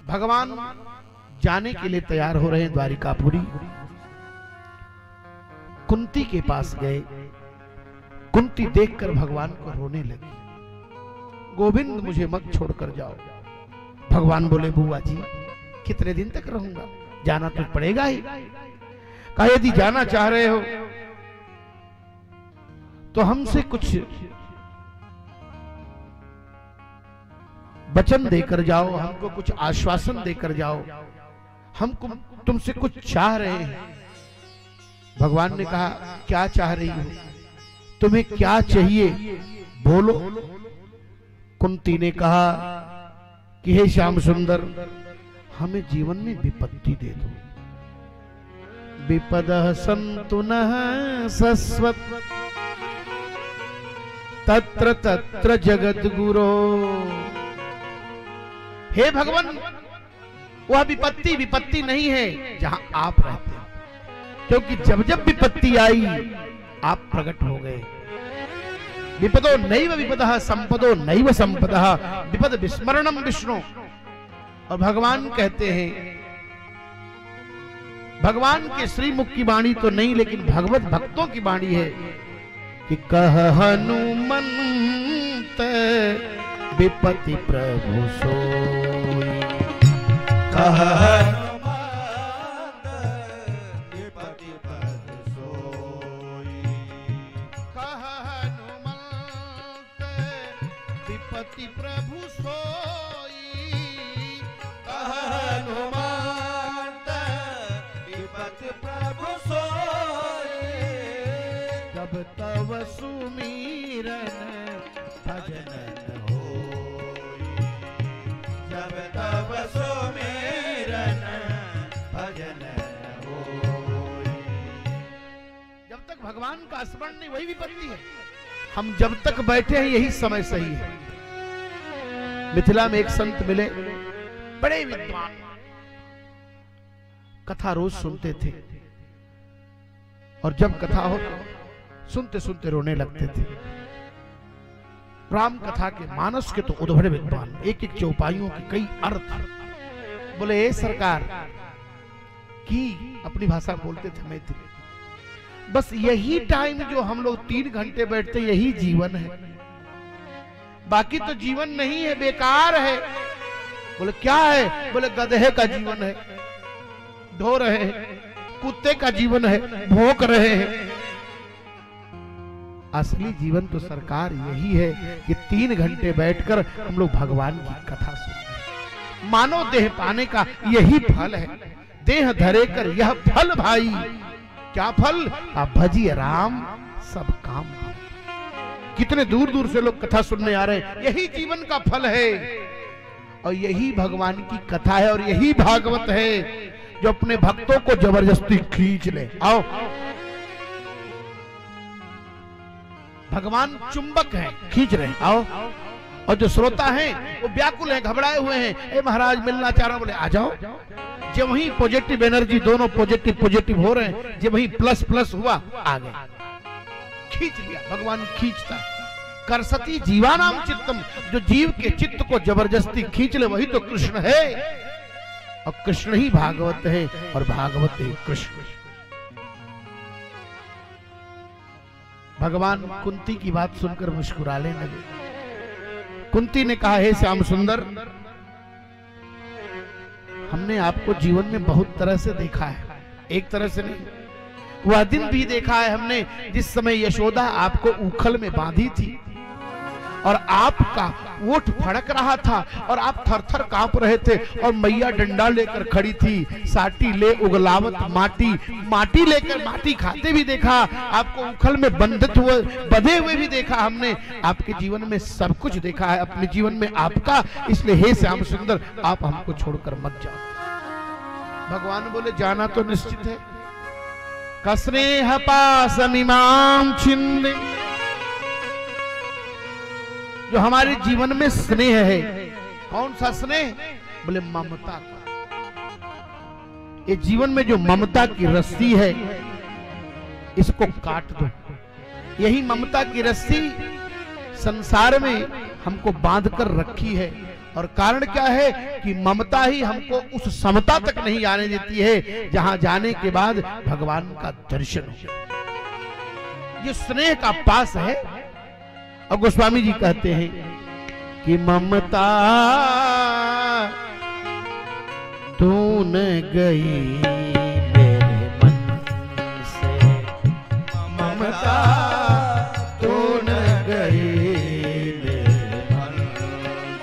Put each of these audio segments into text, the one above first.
भगवान जाने के लिए तैयार हो रहे हैं द्वारिकापुरी। कुंती के पास गए। कुंती देखकर भगवान को रोने लगी। गोविंद मुझे मत छोड़कर जाओ। भगवान बोले बुआ जी कितने दिन तक रहूंगा, जाना तो पड़ेगा ही। कहा यदि जाना चाह रहे हो तो हमसे कुछ वचन देकर जाओ, हमको कुछ आश्वासन देकर जाओ, हमको तुमसे कुछ चाह रहे हैं। भगवान ने कहा क्या चाह रही हो, तुम्हें क्या चाहिए बोलो। कुंती ने कहा कि हे श्याम सुंदर हमें जीवन में विपत्ति दे दो। विपदः सन्तु नः सस्वत् तत्र तत्र जगद्गुरो। हे भगवान वह विपत्ति विपत्ति नहीं है जहां आप रहते हैं, क्योंकि जब जब विपत्ति आई आप प्रकट हो गए। विपदो नैव विपदः संपदो नैव संपदः विपद विस्मरणम विष्णु। और भगवान कहते हैं, भगवान के श्रीमुख की वाणी तो नहीं लेकिन भगवत भक्तों की वाणी है कि कह हनुमंत विपति प्रभु सोई। कह हनुमंत विपति प्रभु सोई। कह हनुमंत विपति प्रभु सोई। कह हनुमंत विपति प्रभु सोई। जब तव सुमीरन भजन जब तब सुमिरन भजन होई। जब तक भगवान का स्मरण नहीं वही विपत्ति है। हम जब तक बैठे हैं यही समय सही है। मिथिला में एक संत मिले, बड़े विद्वान, कथा रोज सुनते थे और जब कथा हो तो सुनते सुनते रोने लगते थे। राम कथा के मानस के तो उद्भट विद्वान, एक एक चौपाइयों के कई अर्थ। बोले ए सरकार की अपनी भाषा बोलते थे मैथिली। बस यही टाइम जो हम लोग 3 घंटे बैठते यही जीवन है, बाकी तो जीवन नहीं है, बेकार है। बोले क्या है? बोले गधे का जीवन है, ढो रहे हैं, कुत्ते का जीवन है, भौंक रहे हैं। असली जीवन तो सरकार यही है कि 3 घंटे बैठकर हम लोग भगवान की कथा सुनते। मानव देह पाने का यही फल है। देह धरे कर यह फल भाई, क्या फल? आप भजिए राम सब काम। कितने दूर दूर से लोग कथा सुनने आ रहे हैं, यही जीवन का फल है और यही भगवान की कथा है और यही भागवत है जो अपने भक्तों को जबरदस्ती खींच ले। आओ, भगवान चुंबक हैं, खींच रहे हैं, आओ। और जो श्रोता हैं वो व्याकुल हैं, घबराए हुए हैं, ए महाराज मिलना चाह रहा हूं। बोले आ जाओ। जब वही पॉजिटिव एनर्जी, दोनों पॉजिटिव पॉजिटिव हो रहे हैं, जब वही प्लस प्लस हुआ आ गए, खींच लिया। भगवान खींचता है। करसती जीवानाम चित्तम, जो जीव के चित्त को जबरदस्ती खींच ले वही तो कृष्ण है और कृष्ण ही भागवत है और भागवत ही कृष्ण। भगवान कुंती की बात सुनकर मुस्कुराने लगे। कुंती ने कहा हे श्याम सुंदर हमने आपको जीवन में बहुत तरह से देखा है, एक तरह से नहीं। वह दिन भी देखा है हमने जिस समय यशोदा आपको उखल में बांधी थी और आपका ओठ फड़क रहा था और आप थरथर कांप रहे थे और मैया डंडा लेकर खड़ी थी। साटी ले उगलावत माटी, माटी लेकर माटी खाते भी देखा, आपको उखल में बंधित हुए बंधे हुए भी देखा हमने। आपके जीवन में सब कुछ देखा है, अपने जीवन में आपका। इसलिए हे श्याम सुंदर आप हमको छोड़कर मत जाओ। भगवान बोले जाना तो निश्चित है। कस्नेह पासमिमां छिन्ने, जो हमारे जीवन में स्नेह है। कौन सा स्नेह? बोले ममता का। ये जीवन में जो ममता की रस्सी है इसको काट दो। यही ममता की रस्सी संसार में हमको बांध कर रखी है और कारण क्या है कि ममता ही हमको उस समता तक नहीं आने देती है जहां जाने के बाद भगवान का दर्शन हो। ये स्नेह का पास है। और गोस्वामी जी कहते हैं कि ममता तू न गई मेरे मन से, ममता तू न गई मेरे मन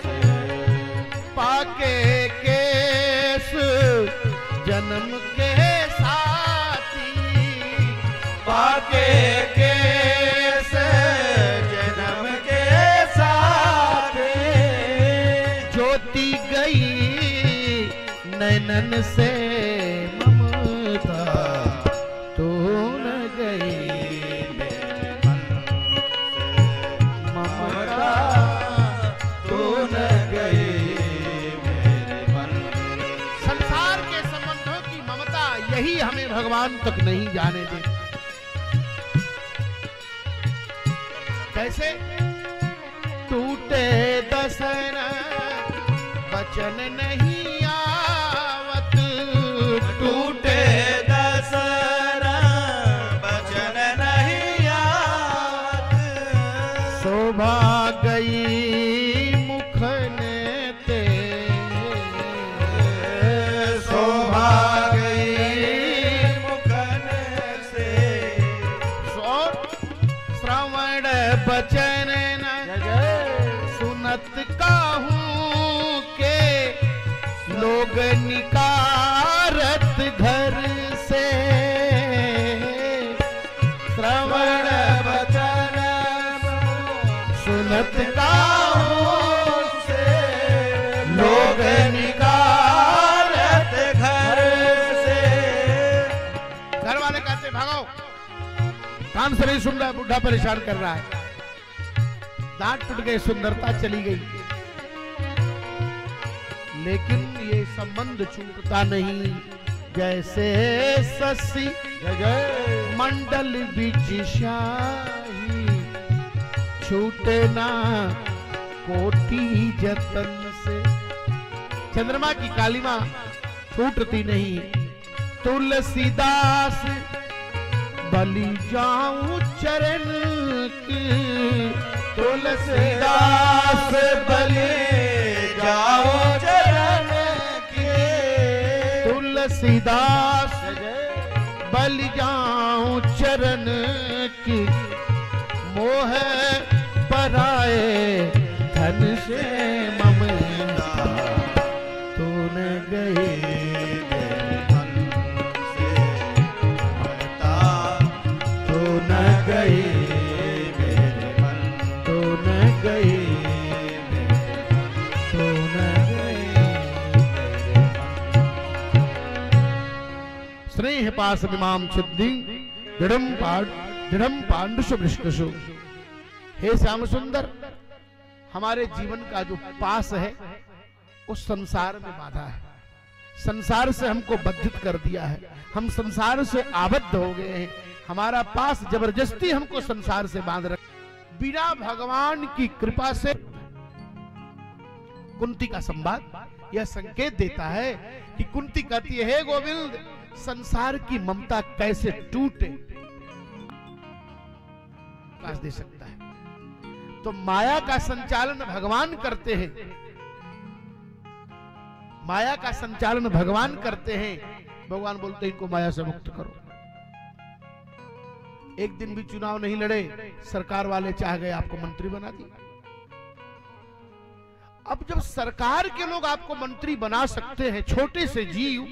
से, पाके केस जन्म के साथी, पाके केस जन्म के साथी, ज्योति गई नैनन से ममता तू न गई मेरे मन से, ममता तू न गई मेरे मन। संसार के संबंधों की ममता यही हमें भगवान तक नहीं जाने देती। कैसे? टूटे दसन वचन नहीं आवत, टूटे दसन वचन नहीं आवत, शोभा गई मुखने ते, शोभा गई मुखन से, श्रवण बचन सुनत काहू के लोग निकारत घर से, श्रवण वचन सुनत काहू से, लोग निकारत घर से। घर वाले कहते भागो, कान से नहीं सुन रहा, बुढ़ा परेशान कर रहा है, दांत टूट गए, सुंदरता चली गई, लेकिन ये संबंध छूटता नहीं। जैसे ससी मंडल बीच शाही, छूटे ना कोटि जतन से। चंद्रमा की कालिमा छूटती नहीं। तुलसीदास बलि जाऊं चरण की, तुलसीदास बलि जाओ चरण की, तुलसीदास बलि जाऊं चरण की, मोह पराए धन से ममता तू न गई मेरे मन से, ममता तू न गई मेरे मन, तू न गई, तू न गई मेरे मन। स्नेह पास मिमाम छिद्दि दृढ़म पांडुष वृष्णुषु। हे श्याम सुंदर, हमारे जीवन का जो पास है उस संसार में बाधा है, संसार से हमको बद्धित कर दिया है, हम संसार से आबद्ध हो गए हैं, हमारा पास जबरदस्ती हमको संसार से बांध रखा। बिना भगवान की कृपा से कुंती का संवाद यह संकेत देता है कि कुंती कहती है, हे गोविंद, संसार की ममता कैसे टूटे, दे सकता है। तो माया का संचालन भगवान करते हैं, माया का संचालन भगवान करते हैं। भगवान बोलते हैं इनको माया से मुक्त करो। एक दिन भी चुनाव नहीं लड़े, सरकार वाले चाह गए आपको मंत्री बना दिया। अब जब सरकार के लोग आपको मंत्री बना सकते हैं, छोटे से जीव,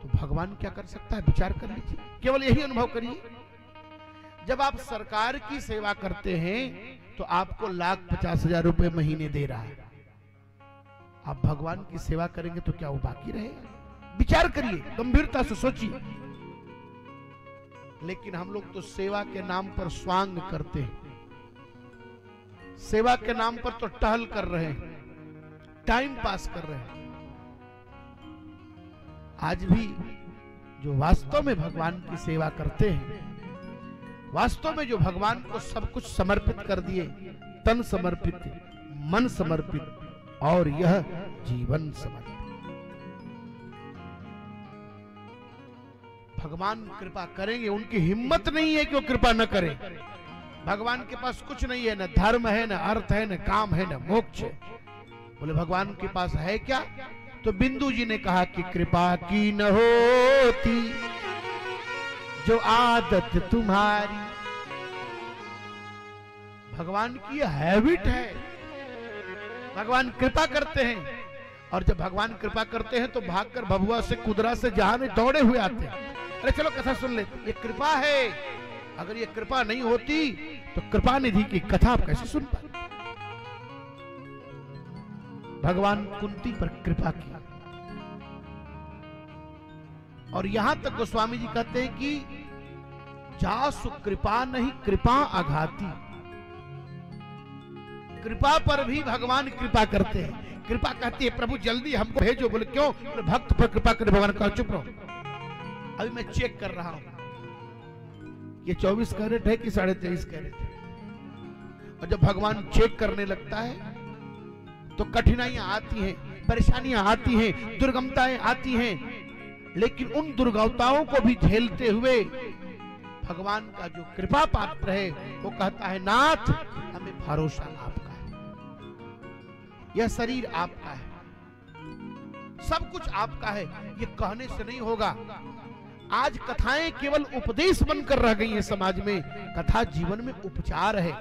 तो भगवान क्या कर सकता है, विचार कर लीजिए, केवल यही अनुभव करिए। जब आप सरकार की सेवा करते हैं तो आपको 1,50,000 रुपए महीने दे रहा है, आप भगवान की सेवा करेंगे तो क्या वो बाकी रहेगा? विचार करिए, गंभीरता से सोचिए। लेकिन हम लोग तो सेवा के नाम पर स्वांग करते हैं, सेवा के नाम पर तो टहल कर रहे हैं, टाइम पास कर रहे हैं। आज भी जो वास्तव में भगवान की सेवा करते हैं, वास्तव में जो भगवान को सब कुछ समर्पित कर दिए, तन समर्पित, मन समर्पित, और यह जीवन समर्पित। भगवान कृपा करेंगे, उनकी हिम्मत नहीं है कि वो कृपा न करें। भगवान के पास कुछ नहीं है, न धर्म है, न अर्थ है, न काम है, न मोक्ष है। बोले भगवान के पास है क्या? तो बिंदु जी ने कहा कि कृपा की न होती जो आदत तुम्हारी। भगवान की हैबिट है, भगवान कृपा करते हैं, और जब भगवान कृपा करते हैं तो भागकर भभुआ से कुदरा से जहां में दौड़े हुए आते हैं। अरे चलो कथा सुन ले, ये कृपा है। अगर ये कृपा नहीं होती तो कृपा निधि की कथा आप कैसे सुन पाते? भगवान कुंती पर कृपा की, और यहां तक गोस्वामी जी कहते हैं कि जासु कृपा नहीं कृपा आघाती। कृपा पर भी भगवान कृपा करते हैं। कृपा कहती है प्रभु जल्दी हमको भेजो। बोले क्यों? बोले भक्त पर कृपा करे। भगवान कहा चुप रहो, अभी मैं चेक कर रहा हूं ये 24 कैरेट है कि 23.5 कैरेट है। और जब भगवान चेक करने लगता है तो कठिनाइयां आती हैं, परेशानियां आती हैं, दुर्गमताएं आती हैं, लेकिन उन दुर्गमताओं को भी झेलते हुए भगवान का जो कृपा पात्र है वो कहता है नाथ हमें भरोसा आपका है, यह शरीर आपका है, सब कुछ आपका है। ये कहने से नहीं होगा। आज कथाएं केवल उपदेश बनकर रह गई हैं समाज में। कथा जीवन में उपचार है।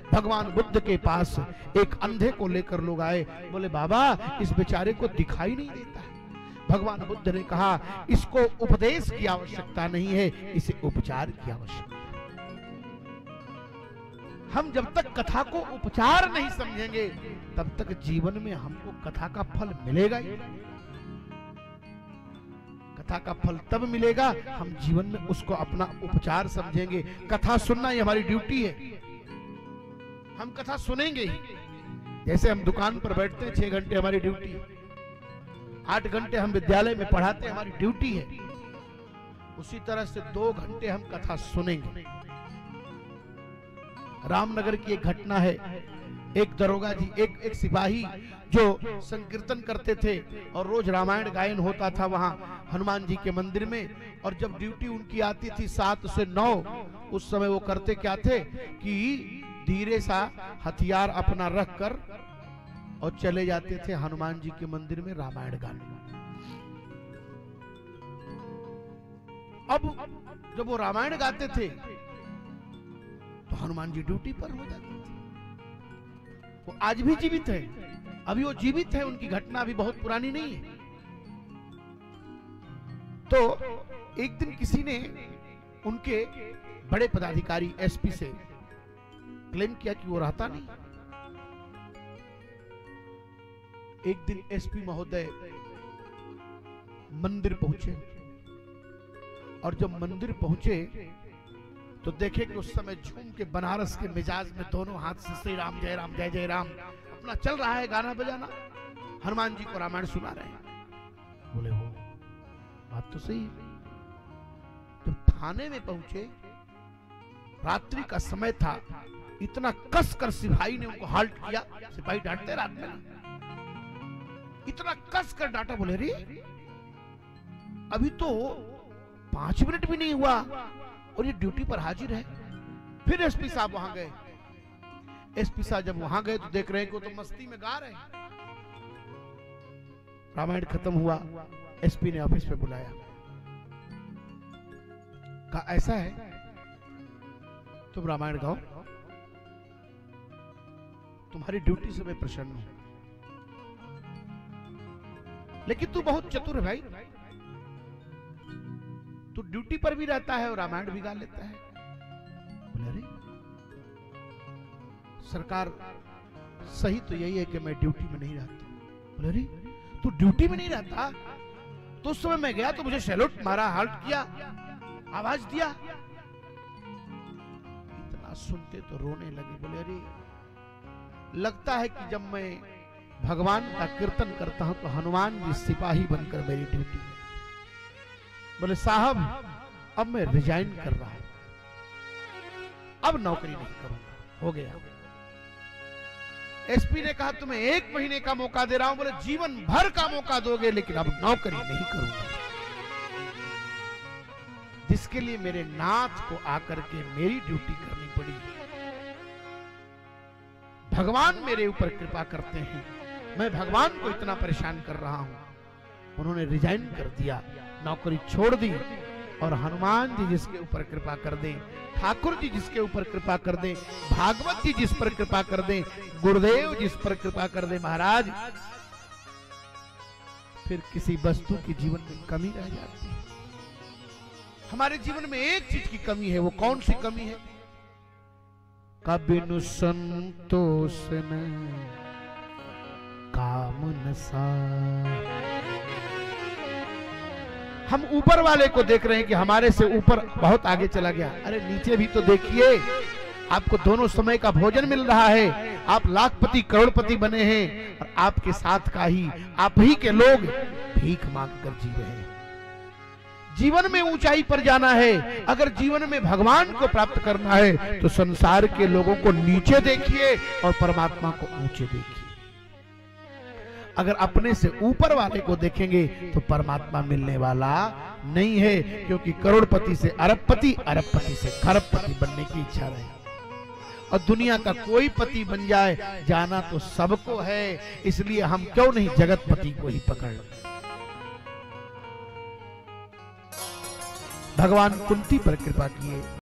भगवान बुद्ध के पास एक अंधे को लेकर लोग आए, बोले बाबा इस बेचारे को दिखाई नहीं देता है। भगवान बुद्ध ने कहा इसको उपदेश की आवश्यकता नहीं है, इसे उपचार की आवश्यकता है। हम जब तक कथा को उपचार नहीं समझेंगे तब तक जीवन में हमको कथा का फल मिलेगा ही नहीं। कथा का फल तब मिलेगा हम जीवन में उसको अपना उपचार समझेंगे। कथा सुनना ही हमारी ड्यूटी है, हम कथा सुनेंगे ही। जैसे हम दुकान पर बैठते हैं 6 घंटे हमारी ड्यूटी है, 8 घंटे हम विद्यालय में पढ़ाते हैं, हमारी ड्यूटी है। उसी तरह से 2 घंटे हम कथा सुनेंगे। रामनगर की एक घटना है, एक दरोगा जी, एक सिपाही जो संकीर्तन करते थे और रोज रामायण गायन होता था वहां हनुमान जी के मंदिर में। और जब ड्यूटी उनकी आती थी 7 से 9, उस समय वो करते क्या थे कि धीरे सा हथियार अपना रख कर और चले जाते थे हनुमान जी के मंदिर में रामायण गाने। अब जब वो रामायण गाते थे तो हनुमान जी ड्यूटी पर हो जाते थे। वो आज भी जीवित है, अभी वो जीवित है, उनकी घटना अभी बहुत पुरानी नहीं है। तो एक दिन किसी ने उनके बड़े पदाधिकारी एसपी से क्लेम किया कि वो रहता नहीं। एक दिन एसपी महोदय मंदिर पहुंचे, और जब मंदिर पहुंचे तो देखे कि उस समय झूम के बनारस के मिजाज में दोनों हाथ से श्री राम जय राम जय जय राम अपना चल रहा है, गाना बजाना, हनुमान जी को रामायण सुना रहे हैं। बोले हो बात तो सही है। जब थाने में पहुंचे, रात्रि का समय था, इतना कसकर सिपाही ने उनको हाल्ट किया। सिपाही डांटते रात में, इतना कसकर डांटा। बोले रे अभी तो 5 मिनट भी नहीं हुआ और ये ड्यूटी पर हाजिर है। फिर एसपी साहब वहां गए। एसपी साहब जब वहां गए तो देख रहे हैं कि वो तो मस्ती में गा रहे हैं। रामायण खत्म हुआ, एसपी ने ऑफिस में बुलाया, कहा ऐसा है तुम रामायण गाओ, तुम्हारी ड्यूटी से मैं प्रसन्न हूं, लेकिन तू बहुत चतुर है भाई, तू ड्यूटी पर भी रहता है और रामायण भी गा लेता है। बोले अरे सरकार सही तो यही है कि मैं ड्यूटी में नहीं रहता। बोले अरे तू ड्यूटी में नहीं रहता? तो उस समय मैं गया तो मुझे सैल्यूट मारा, हाल्ट किया, आवाज दिया। इतना सुनते तो रोने लगे। बोले अरे लगता है कि जब मैं भगवान का कीर्तन करता हूं तो हनुमान जी सिपाही बनकर मेरी ड्यूटी में। बोले साहब अब मैं रिजाइन कर रहा हूं, अब नौकरी नहीं करूंगा, हो गया। एसपी ने कहा तुम्हें 1 महीने का मौका दे रहा हूं। बोले जीवन भर का मौका दोगे, लेकिन अब नौकरी नहीं करूंगा। जिसके लिए मेरे नाथ को आकर के मेरी ड्यूटी करनी पड़ी। भगवान मेरे ऊपर कृपा करते हैं, मैं भगवान को इतना परेशान कर रहा हूं। उन्होंने रिजाइन कर दिया, नौकरी छोड़ दी। और हनुमान जी जिसके ऊपर कृपा कर दें, ठाकुर जी जिसके ऊपर कृपा कर दें, भागवत जी जिस पर कृपा कर दें, गुरुदेव जिस पर कृपा कर दें महाराज, फिर किसी वस्तु की जीवन में कमी रह जाती है। हमारे जीवन में एक चीज की कमी है, वो कौन सी कमी है? कबिनु संतोष न कामन सा। हम ऊपर वाले को देख रहे हैं कि हमारे से ऊपर बहुत आगे चला गया। अरे नीचे भी तो देखिए, आपको दोनों समय का भोजन मिल रहा है, आप लाखपति करोड़पति बने हैं, और आपके साथ का ही आप ही के लोग भीख मांगकर जी रहे हैं। जीवन में ऊंचाई पर जाना है, अगर जीवन में भगवान को प्राप्त करना है, तो संसार के लोगों को नीचे देखिए और परमात्मा को ऊंचे देखिए। अगर अपने से ऊपर वाले को देखेंगे तो परमात्मा मिलने वाला नहीं है, क्योंकि करोड़पति से अरबपति, अरबपति से खरबपति बनने की इच्छा रहे। और दुनिया का कोई पति बन जाए, जाना तो सबको है, इसलिए हम क्यों नहीं जगतपति को ही पकड़ लें। भगवान कुंती पर कृपा किए।